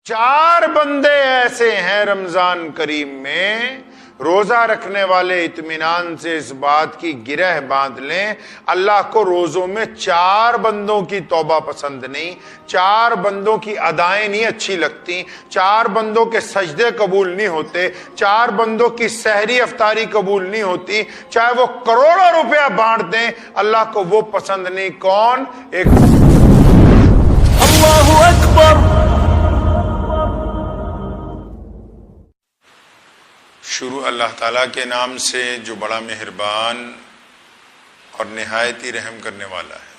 4 بندے ایسے ہیں رمضان کریم میں، روزہ رکھنے والے اطمینان سے اس بات کی گرہ باندھ لیں، اللہ کو روزوں میں 4 بندوں کی توبہ پسند نہیں، 4 بندوں کی ادائیں نہیں اچھی لگتی، 4 بندوں کے سجدے قبول نہیں ہوتے، 4 بندوں کی سحری افطاری قبول نہیں ہوتی، چاہے وہ کروڑوں روپیہ بانٹ دیں، اللہ کو وہ پسند نہیں۔ کون؟ ایک اللہ اکبر۔ شروع اللہ تعالیٰ کے نام سے جو بڑا مہربان اور نہایت ہی رحم کرنے والا ہے۔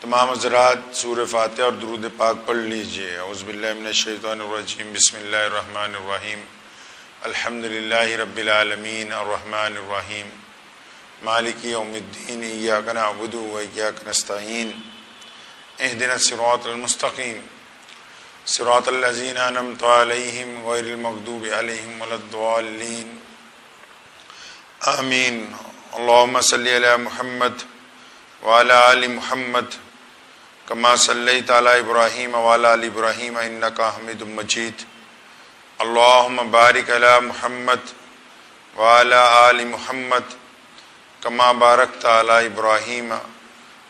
تمام حضرات سورہ فاتحہ اور درود پاک پڑھ لیجئے۔ اعوذ باللہ من الشیطان الرجیم، بسم اللہ الرحمن الرحیم، الحمدللہ رب العالمین الرحمن الرحیم مالک یوم الدین، ایاک نعبد و ایاک نستعین، اہدنا الصراط المستقیم صراط الذین انعمت علیہم غیر المغضوب علیہم ولا الضالین آمین۔ اللہم صلی علی محمد وعلی آل محمد کما صلیت علی ابراہیم وعلی آل ابراہیم انکا حمید مجید۔ اللہم بارک علی محمد وعلی آل محمد کما بارکت علی ابراہیم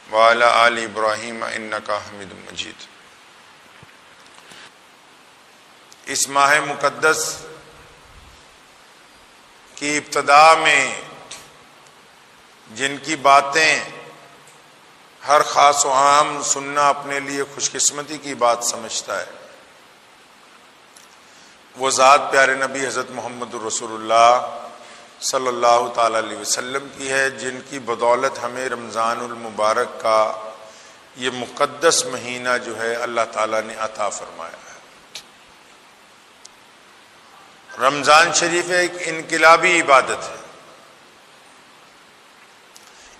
وعلی آل ابراہیم انکا حمید مجید۔ اس ماہ مقدس کی ابتدا میں جن کی باتیں ہر خاص و عام سننا اپنے لیے خوش قسمتی کی بات سمجھتا ہے، وہ ذات پیارے نبی حضرت محمد رسول اللہ صلی اللہ تعالی علیہ وسلم کی ہے، جن کی بدولت ہمیں رمضان المبارک کا یہ مقدس مہینہ جو ہے اللہ تعالیٰ نے عطا فرمایا ہے۔ رمضان شریف ایک انقلابی عبادت ہے۔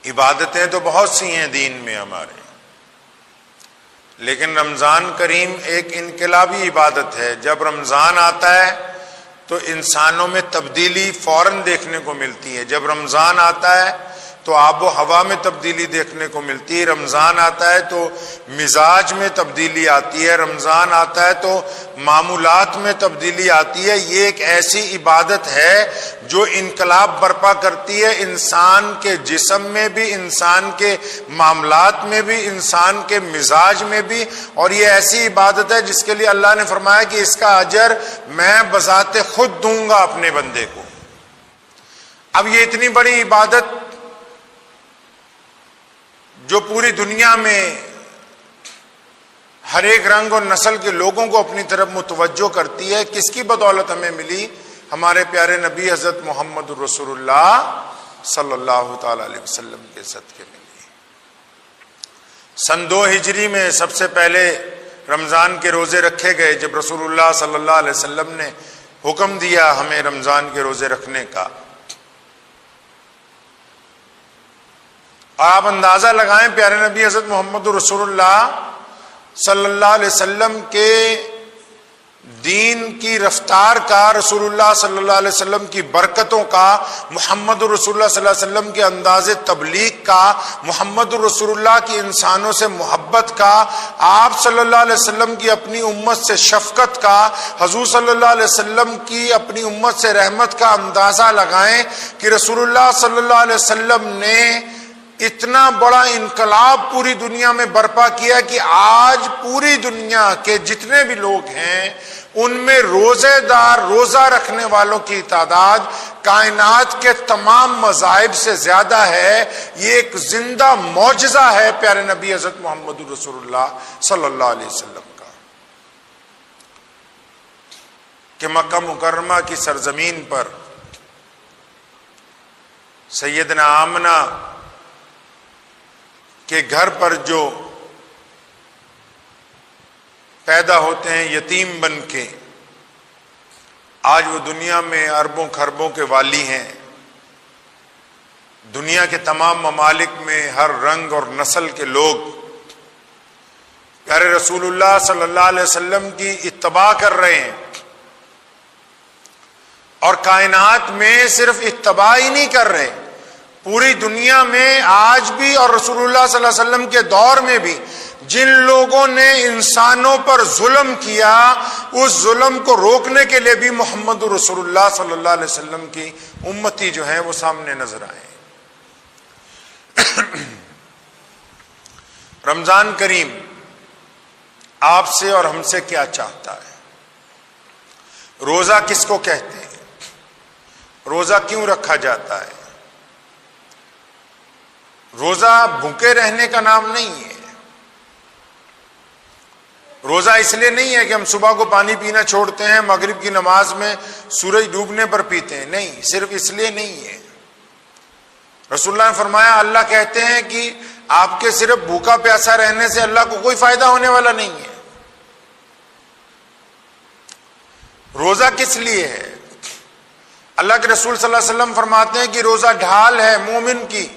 عبادتیں تو بہت سی ہیں دین میں ہمارے، لیکن رمضان کریم ایک انقلابی عبادت ہے۔ جب رمضان آتا ہے تو انسانوں میں تبدیلی فوراً دیکھنے کو ملتی ہے۔ جب رمضان آتا ہے تو آب و ہوا میں تبدیلی دیکھنے کو ملتی ہے۔ رمضان آتا ہے تو مزاج میں تبدیلی آتی ہے۔ رمضان آتا ہے تو معمولات میں تبدیلی آتی ہے۔ یہ ایک ایسی عبادت ہے جو انقلاب برپا کرتی ہے انسان کے جسم میں بھی، انسان کے معاملات میں بھی، انسان کے مزاج میں بھی، اور یہ ایسی عبادت ہے جس کے لیے اللہ نے فرمایا کہ اس کا اجر میں بذات خود دوں گا اپنے بندے کو۔ اب یہ اتنی بڑی عبادت جو پوری دنیا میں ہر ایک رنگ اور نسل کے لوگوں کو اپنی طرف متوجہ کرتی ہے، کس کی بدولت ہمیں ملی؟ ہمارے پیارے نبی حضرت محمد رسول اللہ صلی اللہ تعالی علیہ وسلم کے صدقے ملی۔ سن 2 ہجری میں سب سے پہلے رمضان کے روزے رکھے گئے، جب رسول اللہ صلی اللہ علیہ وسلم نے حکم دیا ہمیں رمضان کے روزے رکھنے کا۔ آپ اندازہ لگائیں پیارے نبی حضرت محمد رسول اللہ صلی اللہ علیہ وسلم کے دین کی رفتار کا، رسول اللہ صلی اللہ علیہ وسلم کی برکتوں کا، محمد رسول اللہ صلی اللہ علیہ وسلم کے انداز تبلیغ کا، محمد رسول اللہ کی انسانوں سے محبت کا، آپ صلی اللہ علیہ وسلم کی اپنی امت سے شفقت کا، حضور صلی اللہ علیہ وسلم کی اپنی امت سے رحمت کا اندازہ لگائیں کہ رسول اللہ صلی اللہ علیہ وسلم نے اتنا بڑا انقلاب پوری دنیا میں برپا کیا کہ آج پوری دنیا کے جتنے بھی لوگ ہیں ان میں روزے دار، روزہ رکھنے والوں کی تعداد کائنات کے تمام مذاہب سے زیادہ ہے۔ یہ ایک زندہ معجزہ ہے پیارے نبی حضرت محمد رسول اللہ صلی اللہ علیہ وسلم کا، کہ مکہ مکرمہ کی سرزمین پر سیدنا آمنہ کہ گھر پر جو پیدا ہوتے ہیں یتیم بن کے، آج وہ دنیا میں اربوں خربوں کے والی ہیں۔ دنیا کے تمام ممالک میں ہر رنگ اور نسل کے لوگ پیارے رسول اللہ صلی اللہ علیہ وسلم کی اتباع کر رہے ہیں، اور کائنات میں صرف اتباع ہی نہیں کر رہے، پوری دنیا میں آج بھی اور رسول اللہ صلی اللہ علیہ وسلم کے دور میں بھی جن لوگوں نے انسانوں پر ظلم کیا اس ظلم کو روکنے کے لیے بھی محمد رسول اللہ صلی اللہ علیہ وسلم کی امتی جو ہیں وہ سامنے نظر آئے۔ رمضان کریم آپ سے اور ہم سے کیا چاہتا ہے؟ روزہ کس کو کہتے ہیں؟ روزہ کیوں رکھا جاتا ہے؟ روزہ بھوکے رہنے کا نام نہیں ہے۔ روزہ اس لیے نہیں ہے کہ ہم صبح کو پانی پینا چھوڑتے ہیں، مغرب کی نماز میں سورج ڈوبنے پر پیتے ہیں، نہیں، صرف اس لیے نہیں ہے۔ رسول اللہ نے فرمایا، اللہ کہتے ہیں کہ آپ کے صرف بھوکا پیاسا رہنے سے اللہ کو کوئی فائدہ ہونے والا نہیں ہے۔ روزہ کس لیے ہے؟ اللہ کے رسول صلی اللہ علیہ وسلم فرماتے ہیں کہ روزہ ڈھال ہے مومن کی،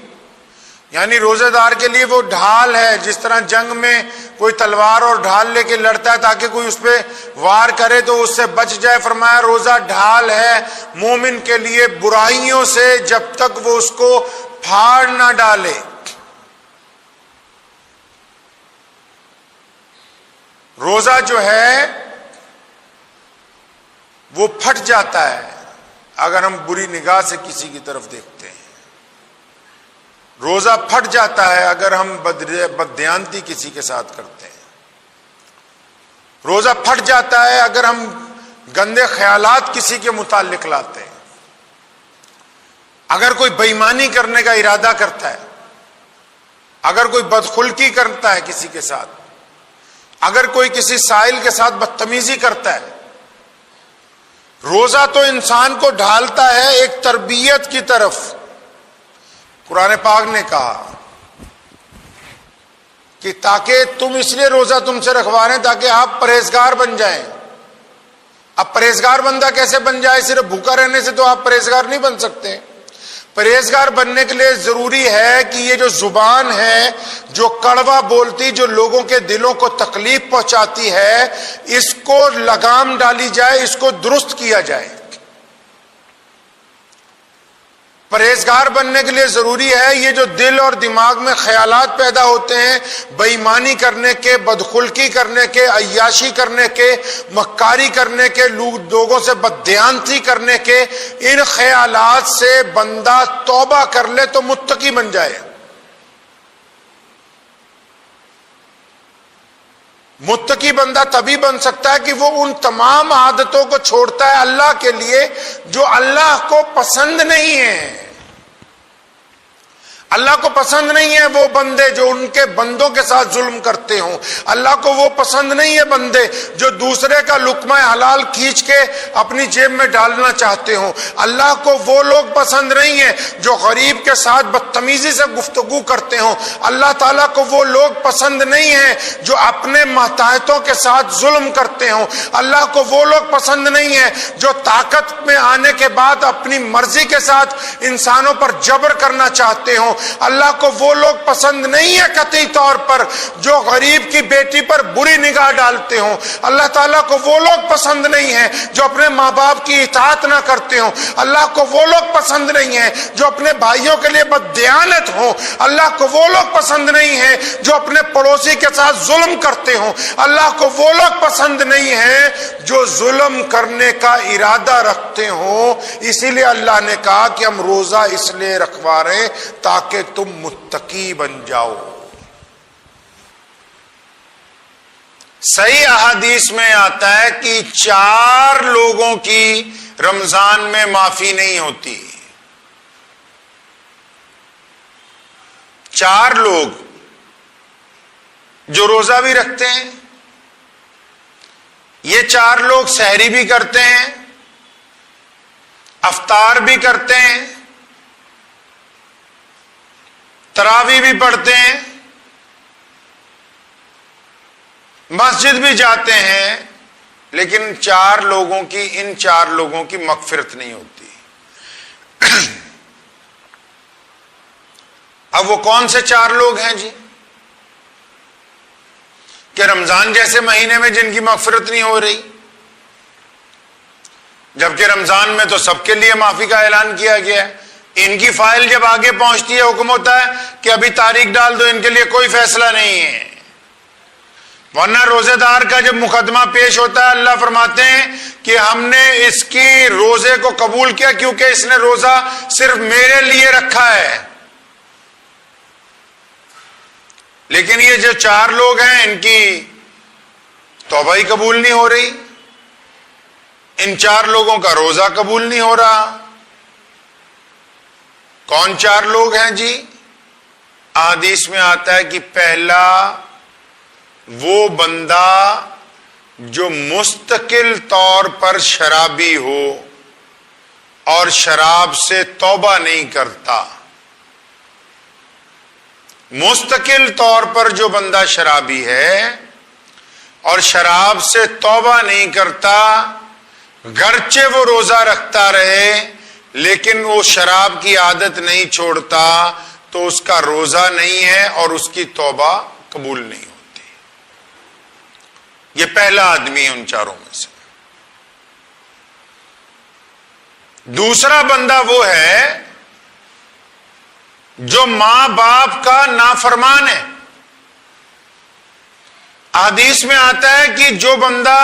یعنی روزہ دار کے لیے وہ ڈھال ہے، جس طرح جنگ میں کوئی تلوار اور ڈھال لے کے لڑتا ہے تاکہ کوئی اس پہ وار کرے تو اس سے بچ جائے، فرمایا روزہ ڈھال ہے مومن کے لیے برائیوں سے جب تک وہ اس کو پھاڑ نہ ڈالے۔ روزہ جو ہے وہ پھٹ جاتا ہے اگر ہم بری نگاہ سے کسی کی طرف دیکھتے ہیں، روزہ پھٹ جاتا ہے اگر ہم بددیانتی کسی کے ساتھ کرتے ہیں، روزہ پھٹ جاتا ہے اگر ہم گندے خیالات کسی کے متعلق لاتے ہیں، اگر کوئی بےایمانی کرنے کا ارادہ کرتا ہے، اگر کوئی بدخلقی کرتا ہے کسی کے ساتھ، اگر کوئی کسی سائل کے ساتھ بدتمیزی کرتا ہے۔ روزہ تو انسان کو ڈھالتا ہے ایک تربیت کی طرف۔ قرآن پاک نے کہا کہ تاکہ تم اس لیے روزہ تم سے رکھوا رہے ہیں تاکہ آپ پرہیزگار بن جائیں۔ اب پرہیزگار بندہ کیسے بن جائے؟ صرف بھوکا رہنے سے تو آپ پرہیزگار نہیں بن سکتے۔ پرہیزگار بننے کے لیے ضروری ہے کہ یہ جو زبان ہے جو کڑوا بولتی، جو لوگوں کے دلوں کو تکلیف پہنچاتی ہے، اس کو لگام ڈالی جائے، اس کو درست کیا جائے۔ پرہیزگار بننے کے لیے ضروری ہے یہ جو دل اور دماغ میں خیالات پیدا ہوتے ہیں بے ایمانی کرنے کے، بدخلقی کرنے کے، عیاشی کرنے کے، مکاری کرنے کے، لوگوں سے بددیانتی کرنے کے، ان خیالات سے بندہ توبہ کر لے تو متقی بن جائے۔ متقی بندہ تبھی بن سکتا ہے کہ وہ ان تمام عادتوں کو چھوڑتا ہے اللہ کے لیے جو اللہ کو پسند نہیں ہے۔ اللہ کو پسند نہیں ہے وہ بندے جو ان کے بندوں کے ساتھ ظلم کرتے ہوں، اللہ کو وہ پسند نہیں ہے بندے جو دوسرے کا لقمہ حلال کھینچ کے اپنی جیب میں ڈالنا چاہتے ہوں، اللہ کو وہ لوگ پسند نہیں ہیں جو غریب کے ساتھ بدتمیزی سے گفتگو کرتے ہوں، اللہ تعالیٰ کو وہ لوگ پسند نہیں ہیں جو اپنے ماتحتوں کے ساتھ ظلم کرتے ہوں، اللہ کو وہ لوگ پسند نہیں ہیں جو طاقت میں آنے کے بعد اپنی مرضی کے ساتھ انسانوں پر جبر کرنا چاہتے ہوں، اللہ کو وہ لوگ پسند نہیں ہے قطعی طور پر جو غریب کی بیٹی پر بری نگاہ ڈالتے ہوں، اللہ تعالیٰ کو وہ لوگ پسند نہیں ہیں جو اپنے ماں باپ کی اطاعت نہ کرتے ہوں، اللہ کو وہ لوگ پسند نہیں ہیں جو اپنے بھائیوں کے لیے بددیانت ہوں، اللہ کو وہ لوگ پسند نہیں ہیں جو اپنے پڑوسی کے ساتھ ظلم کرتے ہوں، اللہ کو وہ لوگ پسند نہیں ہیں جو ظلم کرنے کا ارادہ رکھتے ہوں۔ اسی لیے اللہ نے کہا کہ ہم روزہ اس لیے رکھوا رہے ہیں تاکہ تم متقی بن جاؤ۔ صحیح احادیث میں آتا ہے کہ 4 لوگوں کی رمضان میں معافی نہیں ہوتی۔ 4 لوگ جو روزہ بھی رکھتے ہیں، یہ 4 لوگ سحری بھی کرتے ہیں، افطار بھی کرتے ہیں، تراویح بھی پڑھتے ہیں، مسجد بھی جاتے ہیں، لیکن ان 4 لوگوں کی مغفرت نہیں ہوتی۔ اب وہ کون سے 4 لوگ ہیں جی؟ کہ رمضان جیسے مہینے میں جن کی مغفرت نہیں ہو رہی، جبکہ رمضان میں تو سب کے لیے معافی کا اعلان کیا گیا ہے، ان کی فائل جب آگے پہنچتی ہے حکم ہوتا ہے کہ ابھی تاریخ ڈال دو، ان کے لیے کوئی فیصلہ نہیں ہے۔ ورنہ روزے دار کا جب مقدمہ پیش ہوتا ہے اللہ فرماتے ہیں کہ ہم نے اس کی روزے کو قبول کیا کیونکہ اس نے روزہ صرف میرے لیے رکھا ہے. لیکن یہ جو 4 لوگ ہیں ان کی توبہ ہی قبول نہیں ہو رہی، ان 4 لوگوں کا روزہ قبول نہیں ہو رہا. کون 4 لوگ ہیں جی؟ احادیث میں آتا ہے کہ پہلا وہ بندہ جو مستقل طور پر شرابی ہو اور شراب سے توبہ نہیں کرتا. مستقل طور پر جو بندہ شرابی ہے اور شراب سے توبہ نہیں کرتا، گرچہ وہ روزہ رکھتا رہے لیکن وہ شراب کی عادت نہیں چھوڑتا، تو اس کا روزہ نہیں ہے اور اس کی توبہ قبول نہیں ہوتی. یہ پہلا آدمی ہے ان 4 میں سے. دوسرا بندہ وہ ہے جو ماں باپ کا نافرمان ہے. حدیث میں آتا ہے کہ جو بندہ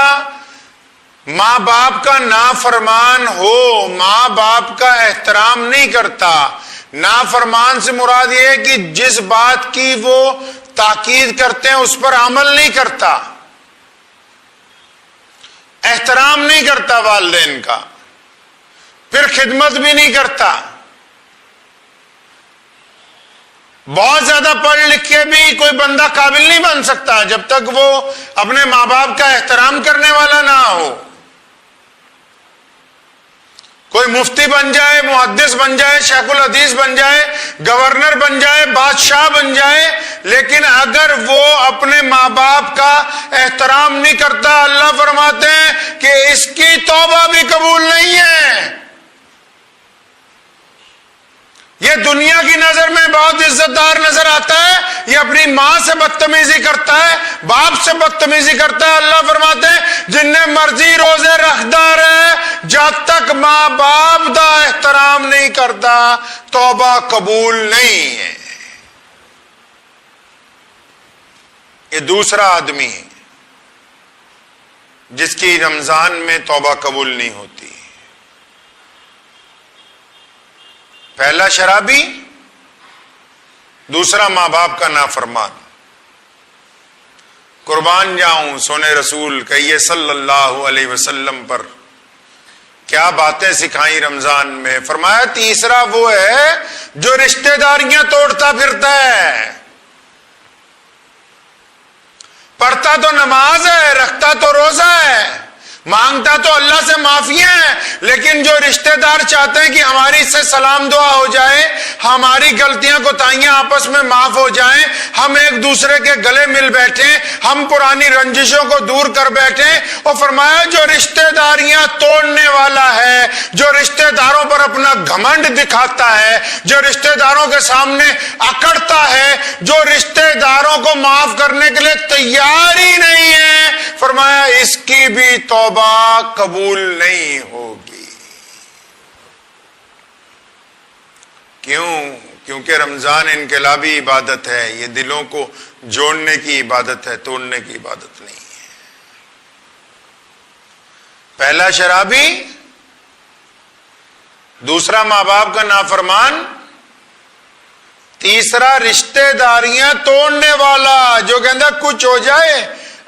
ماں باپ کا نافرمان ہو، ماں باپ کا احترام نہیں کرتا. نافرمان سے مراد یہ ہے کہ جس بات کی وہ تاکید کرتے ہیں اس پر عمل نہیں کرتا، احترام نہیں کرتا والدین کا، پھر خدمت بھی نہیں کرتا. بہت زیادہ پڑھ لکھ کے بھی کوئی بندہ قابل نہیں بن سکتا جب تک وہ اپنے ماں باپ کا احترام کرنے والا نہ ہو. کوئی مفتی بن جائے، محدث بن جائے، شیخ الحدیث بن جائے، گورنر بن جائے، بادشاہ بن جائے، لیکن اگر وہ اپنے ماں باپ کا احترام نہیں کرتا، اللہ فرماتے ہیں کہ اس کی توبہ بھی قبول نہیں ہے. یہ دنیا کی نظر میں بہت عزت دار نظر آتا ہے، یہ اپنی ماں سے بدتمیزی کرتا ہے، باپ سے بدتمیزی کرتا ہے. اللہ فرماتے ہیں جن نے مرضی روزے رکھدا رہے، جب تک ماں باپ دا احترام نہیں کرتا توبہ قبول نہیں ہے. یہ دوسرا آدمی ہے جس کی رمضان میں توبہ قبول نہیں ہوتی. پہلا شرابی، دوسرا ماں باپ کا نافرمان. قربان جاؤں سونے رسول کہیے صلی اللہ علیہ وسلم پر، کیا باتیں سکھائیں رمضان میں. فرمایا تیسرا وہ ہے جو رشتہ داریاں توڑتا پھرتا ہے. پڑھتا تو نماز ہے، رکھتا تو روزہ ہے، مانگتا تو اللہ سے معافیاں ہیں، لیکن جو رشتہ دار چاہتے ہیں کہ ہماری اس سے سلام دعا ہو جائے، ہماری غلطیاں کوتاہیاں آپس میں معاف ہو جائیں، ہم ایک دوسرے کے گلے مل بیٹھیں، ہم پرانی رنجشوں کو دور کر بیٹھیں. اور فرمایا جو رشتہ داریاں توڑنے والا ہے، جو رشتہ داروں پر اپنا گھمنڈ دکھاتا ہے، جو رشتہ داروں کے سامنے اکڑتا ہے، جو رشتہ داروں کو معاف کرنے کے لیے تیار ہی نہیں ہے، فرمایا اس کی بھی توبہ قبول نہیں ہوگی. کیوں؟ کیونکہ رمضان انقلابی عبادت ہے، یہ دلوں کو جوڑنے کی عبادت ہے، توڑنے کی عبادت نہیں ہے. پہلا شرابی، دوسرا ماں باپ کا نافرمان، تیسرا رشتہ داریاں توڑنے والا جو کہتا کچھ ہو جائے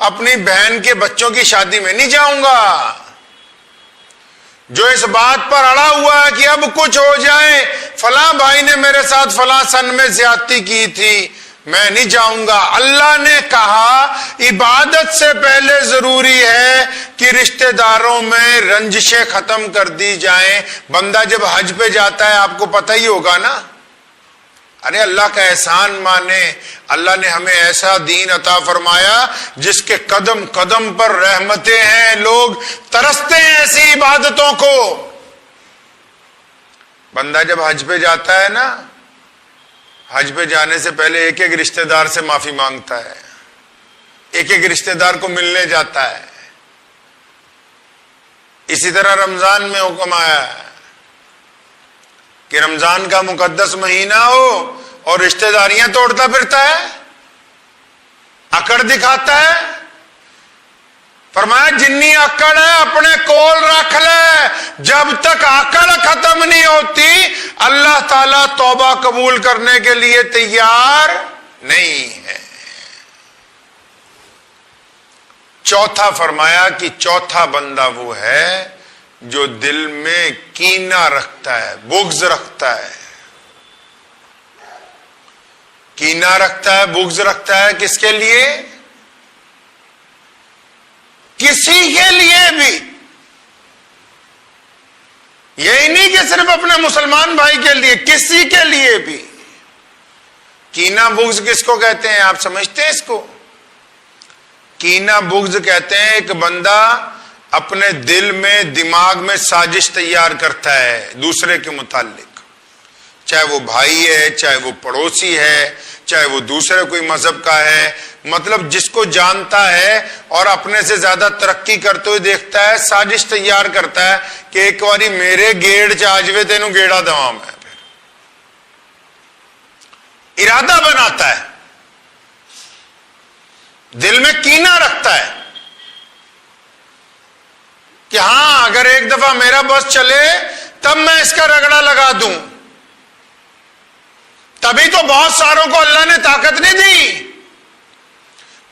اپنی بہن کے بچوں کی شادی میں نہیں جاؤں گا، جو اس بات پر اڑا ہوا ہے کہ اب کچھ ہو جائے، فلاں بھائی نے میرے ساتھ فلاں سن میں زیادتی کی تھی، میں نہیں جاؤں گا. اللہ نے کہا عبادت سے پہلے ضروری ہے کہ رشتہ داروں میں رنجشیں ختم کر دی جائیں. بندہ جب حج پہ جاتا ہے آپ کو پتہ ہی ہوگا نا، ارے اللہ کا احسان مانے، اللہ نے ہمیں ایسا دین عطا فرمایا جس کے قدم قدم پر رحمتیں ہیں، لوگ ترستے ہیں ایسی عبادتوں کو. بندہ جب حج پہ جاتا ہے نا، حج پہ جانے سے پہلے ایک ایک رشتہ دار سے معافی مانگتا ہے، ایک ایک رشتہ دار کو ملنے جاتا ہے. اسی طرح رمضان میں حکم آیا ہے کہ رمضان کا مقدس مہینہ ہو اور رشتہ داریاں توڑتا پھرتا ہے، اکڑ دکھاتا ہے، فرمایا جنی عقل ہے اپنے کول رکھ لے، جب تک عقل ختم نہیں ہوتی اللہ تعالیٰ توبہ قبول کرنے کے لیے تیار نہیں ہے۔ چوتھا فرمایا کہ چوتھا بندہ وہ ہے جو دل میں کینہ رکھتا ہے، بغض رکھتا ہے، کینہ رکھتا ہے، بغض رکھتا ہے، کس کے لیے؟ کسی کے لیے بھی، یہی نہیں کہ صرف اپنے مسلمان بھائی کے لیے، کسی کے لیے بھی۔ کینہ بغض کس کو کہتے ہیں آپ سمجھتے ہیں اس کو؟ کینہ بغض کہتے ہیں ایک بندہ اپنے دل میں دماغ میں سازش تیار کرتا ہے دوسرے کے متعلق، چاہے وہ بھائی ہے، چاہے وہ پڑوسی ہے، چاہے وہ دوسرے کوئی مذہب کا ہے، مطلب جس کو جانتا ہے اور اپنے سے زیادہ ترقی کرتے ہوئے دیکھتا ہے، سازش تیار کرتا ہے کہ ایک باری میرے گیڑ چاجوے تینوں گیڑا دوا میں، پھر ارادہ بناتا ہے، دل میں کینہ رکھتا ہے کہ ہاں اگر ایک دفعہ میرا بس چلے تب میں اس کا رگڑا لگا دوں۔ تبھی تو بہت ساروں کو اللہ نے طاقت نہیں دی،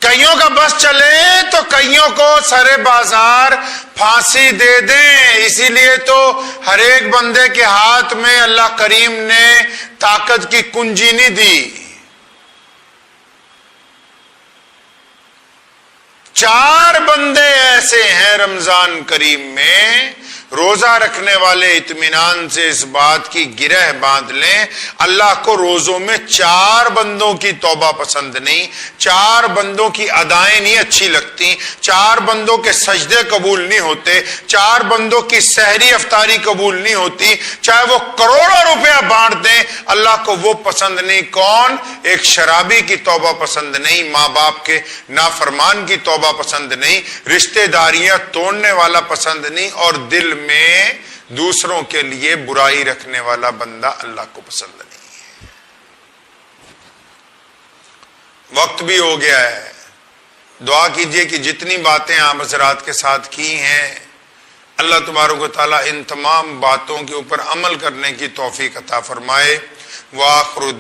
کئیوں کا بس چلے تو کئیوں کو سرے بازار پھانسی دے دیں، اسی لیے تو ہر ایک بندے کے ہاتھ میں اللہ کریم نے طاقت کی کنجی نہیں دی۔ 4 بندے ایسے ہیں رمضان کریم میں، روزہ رکھنے والے اطمینان سے اس بات کی گرہ باندھ لیں، اللہ کو روزوں میں 4 بندوں کی توبہ پسند نہیں، 4 بندوں کی ادائیں نہیں اچھی لگتی، 4 بندوں کے سجدے قبول نہیں ہوتے، 4 بندوں کی سحری افطاری قبول نہیں ہوتی، چاہے وہ کروڑوں روپیہ بانٹ دیں اللہ کو وہ پسند نہیں۔ کون؟ ایک شرابی کی توبہ پسند نہیں، ماں باپ کے نافرمان کی توبہ پسند نہیں، رشتہ داریاں توڑنے والا پسند نہیں، اور دل میں دوسروں کے لیے برائی رکھنے والا بندہ اللہ کو پسند نہیں ہے۔ وقت بھی ہو گیا ہے، دعا کیجئے کہ جتنی باتیں آپ حضرات کے ساتھ کی ہیں اللہ تبارک و تعالیٰ ان تمام باتوں کے اوپر عمل کرنے کی توفیق عطا فرمائے۔ وآخر